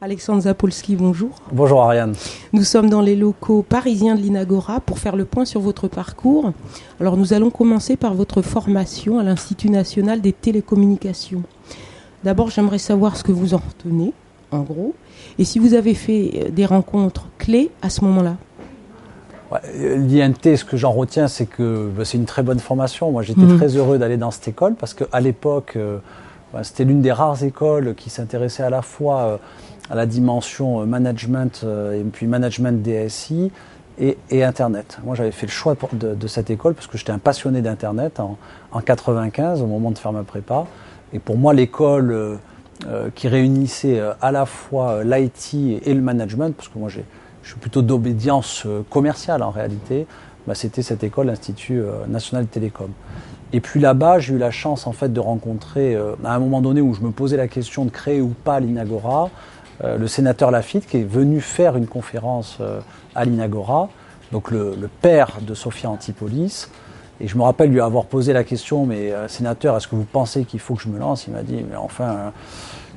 Alexandre Zapolski, bonjour. Bonjour Ariane. Nous sommes dans les locaux parisiens de l'Inagora pour faire le point sur votre parcours. Alors nous allons commencer par votre formation à l'Institut national des télécommunications. D'abord, j'aimerais savoir ce que vous en retenez, en gros, et si vous avez fait des rencontres clés à ce moment-là. L'INT, ce que j'en retiens, c'est que c'est une très bonne formation. Moi, j'étais très heureux d'aller dans cette école parce qu'à l'époque, c'était l'une des rares écoles qui s'intéressait à la fois à la dimension management et puis management DSI et Internet. Moi, j'avais fait le choix de cette école parce que j'étais un passionné d'Internet en 95, au moment de faire ma prépa. Et pour moi, l'école qui réunissait à la fois l'IT et le management, parce que moi, je suis plutôt d'obédience commerciale en réalité, c'était cette école, l'Institut national de télécom. Et puis là-bas, j'ai eu la chance en fait de rencontrer, à un moment donné où je me posais la question de créer ou pas l'Inagora, le sénateur Laffitte qui est venu faire une conférence à l'Inagora, donc le père de Sophia Antipolis. Et je me rappelle lui avoir posé la question, mais sénateur, est-ce que vous pensez qu'il faut que je me lance ? Il m'a dit, mais enfin,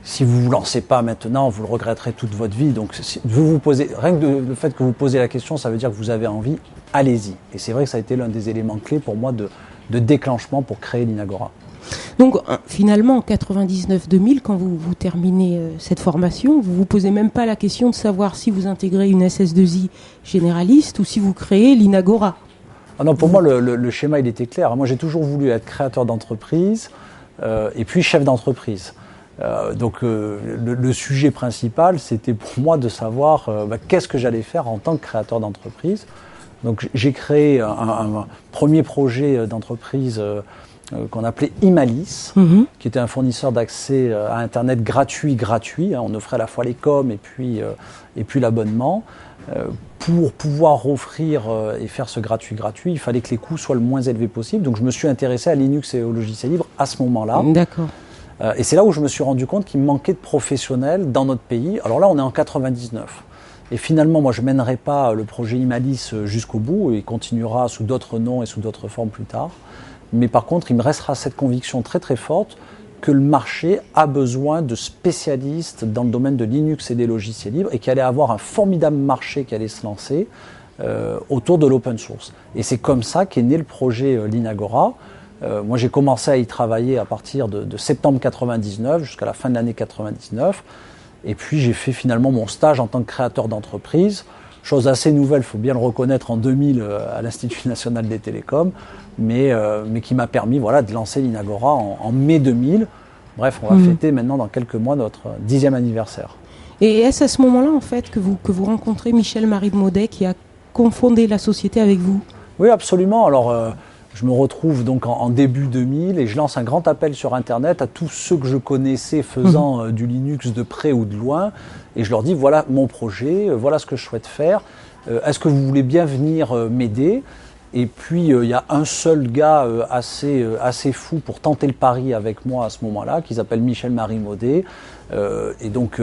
si vous ne vous lancez pas maintenant, vous le regretterez toute votre vie. Donc vous posez, rien que le fait que vous posez la question, ça veut dire que vous avez envie, allez-y. Et c'est vrai que ça a été l'un des éléments clés pour moi de déclenchement pour créer l'Inagora. Donc finalement, en 99-2000, quand vous terminez cette formation, vous ne vous posez même pas la question de savoir si vous intégrez une SS2I généraliste ou si vous créez l'Inagora. Ah non, pour moi, le schéma, il était clair. Moi, j'ai toujours voulu être créateur d'entreprise et puis chef d'entreprise. Donc, le sujet principal, c'était pour moi de savoir qu'est-ce que j'allais faire en tant que créateur d'entreprise. Donc, j'ai créé un premier projet d'entreprise qu'on appelait Imalis, qui était un fournisseur d'accès à Internet gratuit. On offrait à la fois les coms et puis l'abonnement. Pour pouvoir offrir et faire ce gratuit, il fallait que les coûts soient le moins élevés possible. Donc je me suis intéressé à Linux et au logiciel libre à ce moment-là. D'accord. Et c'est là où je me suis rendu compte qu'il manquait de professionnels dans notre pays. Alors là, on est en 99. Et finalement, moi, je ne mènerai pas le projet Imalis jusqu'au bout. Il continuera sous d'autres noms et sous d'autres formes plus tard. Mais par contre, il me restera cette conviction très très forte que le marché a besoin de spécialistes dans le domaine de Linux et des logiciels libres et qu'il allait avoir un formidable marché qui allait se lancer autour de l'open source. Et c'est comme ça qu'est né le projet l'Inagora. Moi, j'ai commencé à y travailler à partir de septembre 99 jusqu'à la fin de l'année 99. Et puis, j'ai fait finalement mon stage en tant que créateur d'entreprise. Chose assez nouvelle, il faut bien le reconnaître, en 2000 à l'Institut national des télécoms, mais qui m'a permis de lancer l'Inagora en mai 2000. Bref, on va fêter maintenant dans quelques mois notre 10e anniversaire. Et est-ce à ce moment-là en fait que vous rencontrez Michel-Marie Maudet qui a cofondé la société avec vous ? Oui, absolument. Alors, je me retrouve donc en début 2000 et je lance un grand appel sur Internet à tous ceux que je connaissais faisant du Linux de près ou de loin. Et je leur dis, voilà mon projet, voilà ce que je souhaite faire. Est-ce que vous voulez bien venir m'aider ? Et puis, il y a un seul gars assez fou pour tenter le pari avec moi à ce moment-là, qui s'appelle Michel-Marie Maudet. Et donc,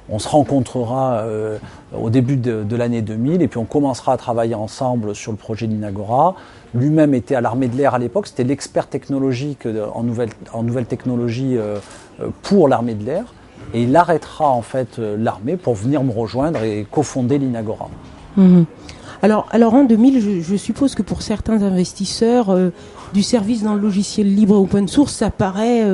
on se rencontrera au début de l'année 2000 et puis on commencera à travailler ensemble sur le projet d'Inagora. Lui-même était à l'armée de l'air à l'époque, c'était l'expert technologique en nouvelles technologies pour l'armée de l'air. Et il arrêtera en fait l'armée pour venir me rejoindre et cofonder l'Inagora. Alors en 2000, je suppose que pour certains investisseurs, du service dans le logiciel libre open source, ça paraît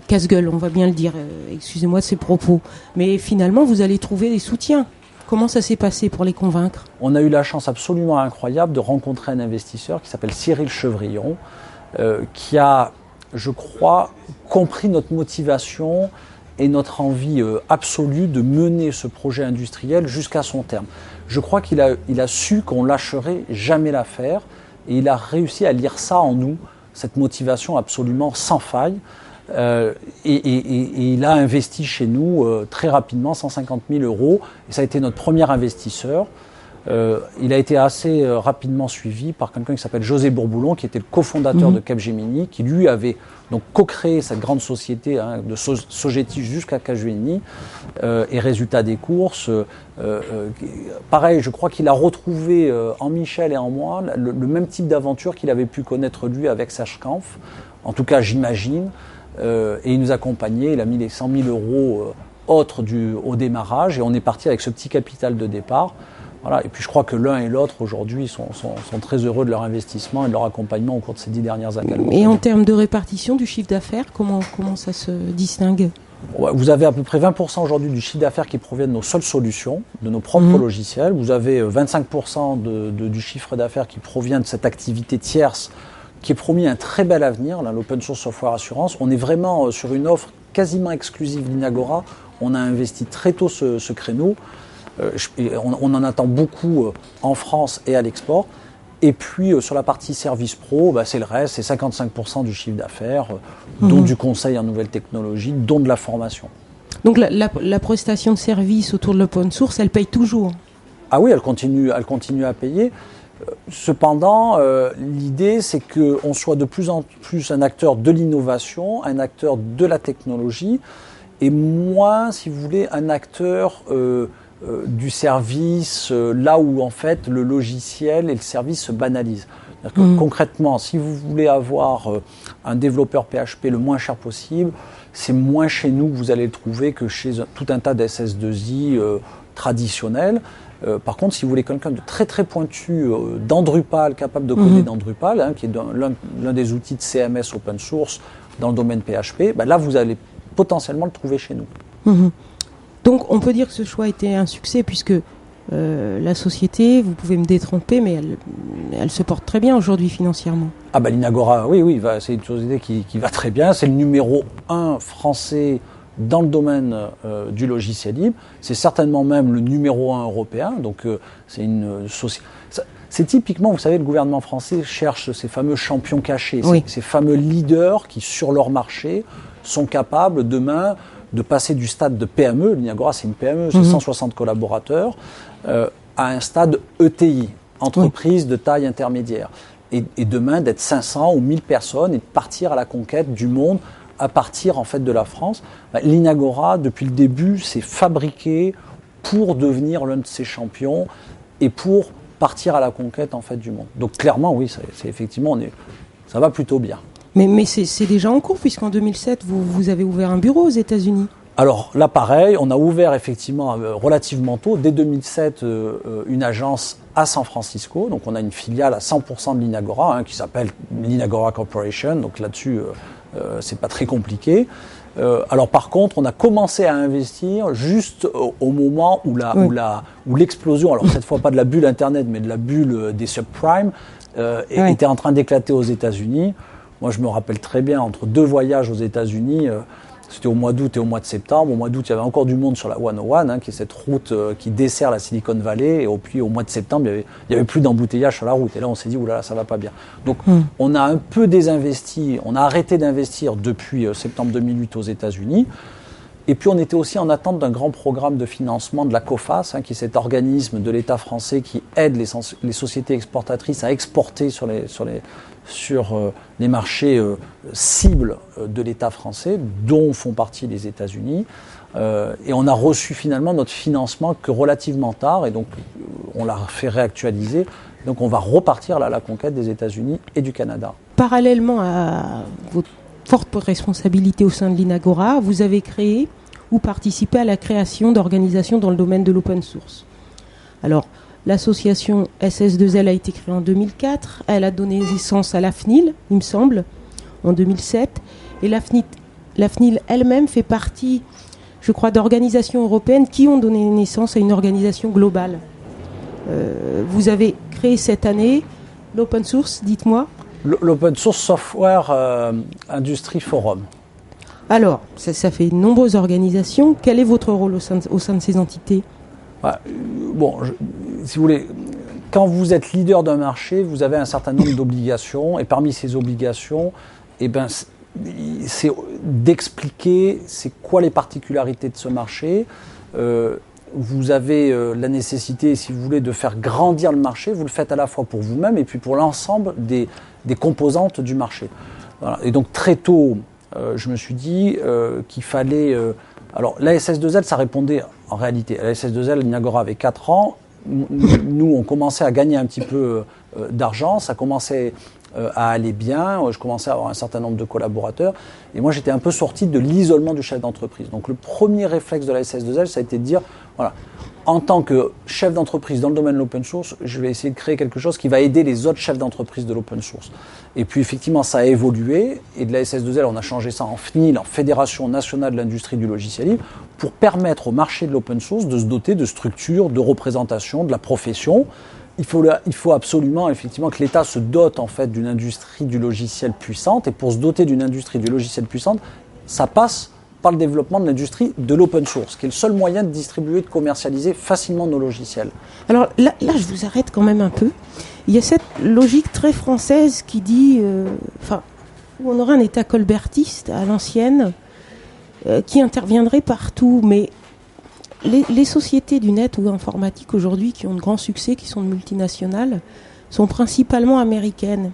casse-gueule, on va bien le dire. Excusez-moi de ces propos. Mais finalement, vous allez trouver des soutiens. Comment ça s'est passé pour les convaincre ? On a eu la chance absolument incroyable de rencontrer un investisseur qui s'appelle Cyril Chevrillon, qui a, je crois, compris notre motivation et notre envie absolue de mener ce projet industriel jusqu'à son terme. Je crois qu'il a su qu'on lâcherait jamais l'affaire et il a réussi à lire ça en nous, cette motivation absolument sans faille. Et il a investi chez nous très rapidement 150 000 €. Et ça a été notre premier investisseur. Il a été assez rapidement suivi par quelqu'un qui s'appelle José Bourboulon, qui était le cofondateur de Capgemini, qui lui avait donc co-créé cette grande société de Sogeti jusqu'à Capgemini. Et résultat des courses, pareil, je crois qu'il a retrouvé en Michel et en moi le même type d'aventure qu'il avait pu connaître lui avec Serge Kampf. En tout cas, j'imagine. et il nous accompagnait, il a mis les 100 000 euros autres au démarrage, et on est parti avec ce petit capital de départ. Voilà. Et puis je crois que l'un et l'autre aujourd'hui sont très heureux de leur investissement et de leur accompagnement au cours de ces 10 dernières années. Et en termes de répartition du chiffre d'affaires, comment ça se distingue ? Vous avez à peu près 20% aujourd'hui du chiffre d'affaires qui provient de nos seules solutions, de nos propres logiciels. Vous avez 25% du chiffre d'affaires qui provient de cette activité tierce qui est promis un très bel avenir, là, l'Open Source Software Assurance. On est vraiment sur une offre quasiment exclusive d'Inagora. On a investi très tôt ce créneau. On en attend beaucoup en France et à l'export. Et puis sur la partie service pro, c'est le reste, c'est 55% du chiffre d'affaires, dont du conseil en nouvelles technologies, dont de la formation. Donc la prestation de service autour de l'open source, elle paye toujours ? Ah oui, elle continue à payer. Cependant, l'idée, c'est qu'on soit de plus en plus un acteur de l'innovation, un acteur de la technologie, et moins, si vous voulez, un acteur du service, là où en fait le logiciel et le service se banalisent. Concrètement, si vous voulez avoir un développeur PHP le moins cher possible, c'est moins chez nous que vous allez le trouver que chez tout un tas d'SS2I traditionnels. Par contre, si vous voulez quelqu'un de très très pointu dans Drupal, capable de coder dans Drupal, qui est l'un des outils de CMS open source dans le domaine PHP, là vous allez potentiellement le trouver chez nous. Donc on peut dire que ce choix a été un succès puisque la société, vous pouvez me détromper, mais elle se porte très bien aujourd'hui financièrement. L'Inagora, oui, c'est une société qui va très bien. C'est le numéro 1 français dans le domaine du logiciel libre. C'est certainement même le numéro 1 européen. Donc c'est une société. C'est typiquement, vous savez, le gouvernement français cherche ces fameux champions cachés, ces fameux leaders qui, sur leur marché, sont capables demain de passer du stade de PME, l'Inagora c'est une PME, c'est 160 collaborateurs, à un stade ETI, entreprise de taille intermédiaire. Et demain d'être 500 ou 1000 personnes et de partir à la conquête du monde à partir en fait de la France. L'Inagora, depuis le début, s'est fabriqué pour devenir l'un de ces champions et pour partir à la conquête en fait du monde. Donc clairement, oui, c'est effectivement, ça va plutôt bien. Mais c'est déjà en cours, puisqu'en 2007, vous avez ouvert un bureau aux États-Unis. Alors là, pareil, on a ouvert effectivement relativement tôt, dès 2007, une agence à San Francisco. Donc on a une filiale à 100% de l'Inagora, qui s'appelle l'Inagora Corporation. Donc là-dessus, c'est pas très compliqué. Alors par contre, on a commencé à investir juste au moment où l'explosion, alors cette fois pas de la bulle Internet, mais de la bulle des subprimes, était en train d'éclater aux États-Unis. Moi, je me rappelle très bien, entre deux voyages aux États-Unis, c'était au mois d'août et au mois de septembre. Au mois d'août, il y avait encore du monde sur la 101, qui est cette route qui dessert la Silicon Valley. Et puis, au mois de septembre, il y avait plus d'embouteillage sur la route. Et là, on s'est dit, oulala, ça va pas bien. Donc, on a un peu désinvesti. On a arrêté d'investir depuis septembre 2008 aux États-Unis. Et puis, on était aussi en attente d'un grand programme de financement de la COFAS, qui est cet organisme de l'État français qui aide les sociétés exportatrices à exporter sur les marchés cibles de l'État français, dont font partie les États-Unis. Et on a reçu finalement notre financement que relativement tard, et donc on l'a fait réactualiser. Donc on va repartir à la conquête des États-Unis et du Canada. Parallèlement à votre forte responsabilité au sein de l'Inagora, vous avez créé ou participé à la création d'organisations dans le domaine de l'open source. Alors, l'association SS2L a été créée en 2004. Elle a donné naissance à l'AFNIL, il me semble, en 2007. Et l'AFNIL elle-même fait partie, je crois, d'organisations européennes qui ont donné naissance à une organisation globale. Vous avez créé cette année l'open source, dites-moi. L'Open Source Software Industry Forum. Alors, ça fait de nombreuses organisations. Quel est votre rôle au sein de ces entités ? Si vous voulez, quand vous êtes leader d'un marché, vous avez un certain nombre d'obligations, et parmi ces obligations, c'est d'expliquer c'est quoi les particularités de ce marché. Vous avez la nécessité, si vous voulez, de faire grandir le marché. Vous le faites à la fois pour vous-même et puis pour l'ensemble des composantes du marché. Voilà. Et donc très tôt, je me suis dit qu'il fallait... alors la SS2L, ça répondait en réalité. La SS2L, l'Inagora avait 4 ans. nous, on commençait à gagner un petit peu d'argent, ça commençait à aller bien, je commençais à avoir un certain nombre de collaborateurs, et moi j'étais un peu sorti de l'isolement du chef d'entreprise. Donc le premier réflexe de la SS2L, ça a été de dire, voilà, en tant que chef d'entreprise dans le domaine de l'open source, je vais essayer de créer quelque chose qui va aider les autres chefs d'entreprise de l'open source. Et puis effectivement, ça a évolué, et de la SS2L, on a changé ça en FNIL, en Fédération nationale de l'industrie du logiciel libre, pour permettre au marché de l'open source de se doter de structures, de représentation, de la profession. Il faut absolument effectivement que l'État se dote en fait d'une industrie du logiciel puissante, et pour se doter d'une industrie du logiciel puissante, ça passe par le développement de l'industrie de l'open source, qui est le seul moyen de distribuer et de commercialiser facilement nos logiciels. Alors là, je vous arrête quand même un peu. Il y a cette logique très française qui dit, où on aurait un État colbertiste à l'ancienne, qui interviendrait partout, mais les sociétés du net ou informatique aujourd'hui qui ont de grands succès, qui sont de multinationales, sont principalement américaines.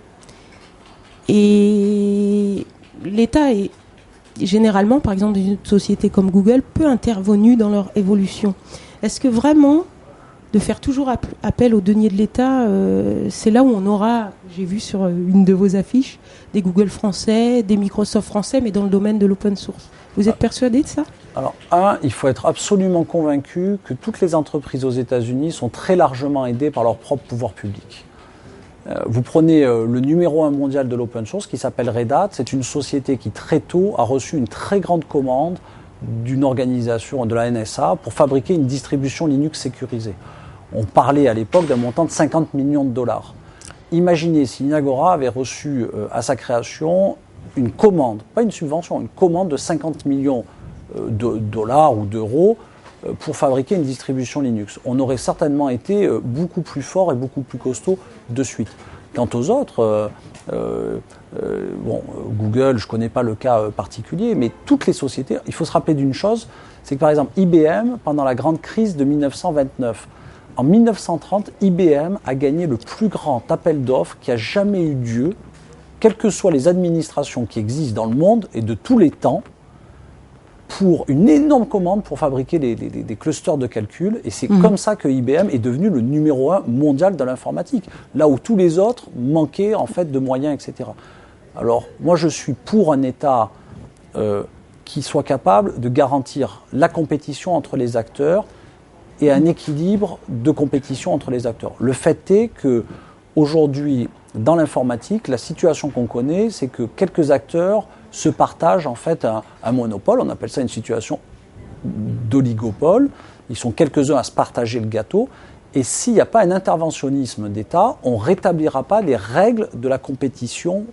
Et l'État est généralement, par exemple, dans une société comme Google, peu intervenu dans leur évolution. Est-ce que vraiment, de faire toujours appel aux deniers de l'État, c'est là où on aura, j'ai vu sur une de vos affiches, des Google français, des Microsoft français, mais dans le domaine de l'open source. Vous êtes persuadé de ça ? Alors, il faut être absolument convaincu que toutes les entreprises aux États-Unis sont très largement aidées par leur propre pouvoir public. Vous prenez le numéro 1 mondial de l'open source qui s'appelle Red Hat. C'est une société qui très tôt a reçu une très grande commande d'une organisation de la NSA pour fabriquer une distribution Linux sécurisée. On parlait à l'époque d'un montant de 50 millions de dollars. Imaginez si Linagora avait reçu à sa création une commande, pas une subvention, une commande de 50 millions de dollars ou d'euros pour fabriquer une distribution Linux. On aurait certainement été beaucoup plus fort et beaucoup plus costaud de suite. Quant aux autres, Google, je ne connais pas le cas particulier, mais toutes les sociétés, il faut se rappeler d'une chose, c'est que par exemple IBM, pendant la grande crise de 1929, en 1930, IBM a gagné le plus grand appel d'offres qui a jamais eu lieu, quelles que soient les administrations qui existent dans le monde et de tous les temps, pour une énorme commande pour fabriquer des clusters de calcul. Et c'est comme ça que IBM est devenu le numéro 1 mondial de l'informatique, là où tous les autres manquaient en fait de moyens, etc. Alors, moi je suis pour un État qui soit capable de garantir la compétition entre les acteurs et un équilibre de compétition entre les acteurs. Le fait est que aujourd'hui, dans l'informatique, la situation qu'on connaît, c'est que quelques acteurs se partagent en fait un monopole. On appelle ça une situation d'oligopole. Ils sont quelques-uns à se partager le gâteau. Et s'il n'y a pas un interventionnisme d'État, on ne rétablira pas les règles de la compétition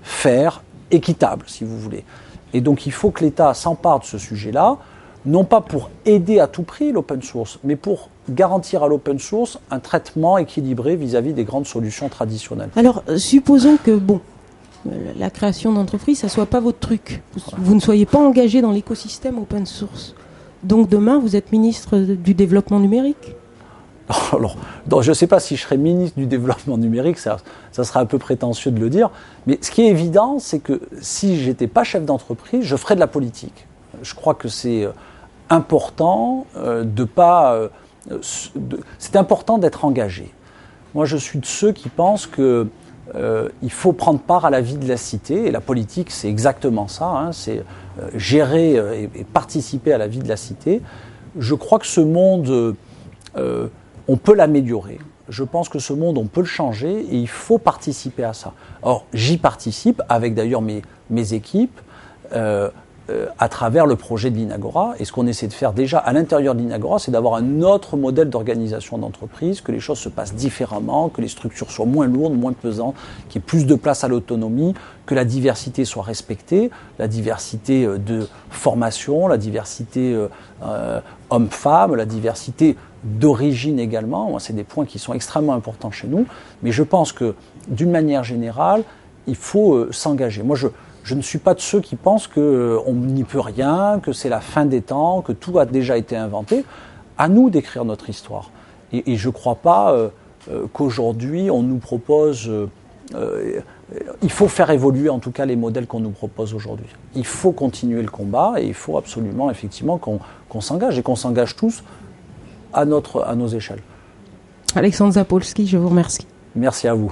fair, équitable, si vous voulez. Et donc il faut que l'État s'empare de ce sujet-là, non pas pour aider à tout prix l'open source, mais pour garantir à l'open source un traitement équilibré vis-à-vis des grandes solutions traditionnelles. Alors, supposons que, la création d'entreprise, ça ne soit pas votre truc. Vous ne soyez pas engagé dans l'écosystème open source. Donc demain, vous êtes ministre du développement numérique ? Alors, je ne sais pas si je serai ministre du développement numérique, ça sera un peu prétentieux de le dire, mais ce qui est évident, c'est que si je n'étais pas chef d'entreprise, je ferais de la politique. Je crois que c'est important c'est important d'être engagé. Moi, je suis de ceux qui pensent que il faut prendre part à la vie de la cité, et la politique, c'est exactement ça, c'est gérer et participer à la vie de la cité. Je crois que ce monde, on peut l'améliorer. Je pense que ce monde, on peut le changer, et il faut participer à ça. Or, j'y participe, avec d'ailleurs mes équipes, à travers le projet de l'Inagora. Et ce qu'on essaie de faire déjà à l'intérieur de l'Inagora, c'est d'avoir un autre modèle d'organisation d'entreprise, que les choses se passent différemment, que les structures soient moins lourdes, moins pesantes, qu'il y ait plus de place à l'autonomie, que la diversité soit respectée, la diversité de formation, la diversité homme-femme, la diversité d'origine également. Moi, c'est des points qui sont extrêmement importants chez nous. Mais je pense que, d'une manière générale, il faut s'engager. Moi, je ne suis pas de ceux qui pensent qu'on n'y peut rien, que c'est la fin des temps, que tout a déjà été inventé. À nous d'écrire notre histoire. Et je ne crois pas qu'aujourd'hui, on nous propose... il faut faire évoluer en tout cas les modèles qu'on nous propose aujourd'hui. Il faut continuer le combat et il faut absolument effectivement qu'on s'engage et qu'on s'engage tous à nos échelles. Alexandre Zapolski, je vous remercie. Merci à vous.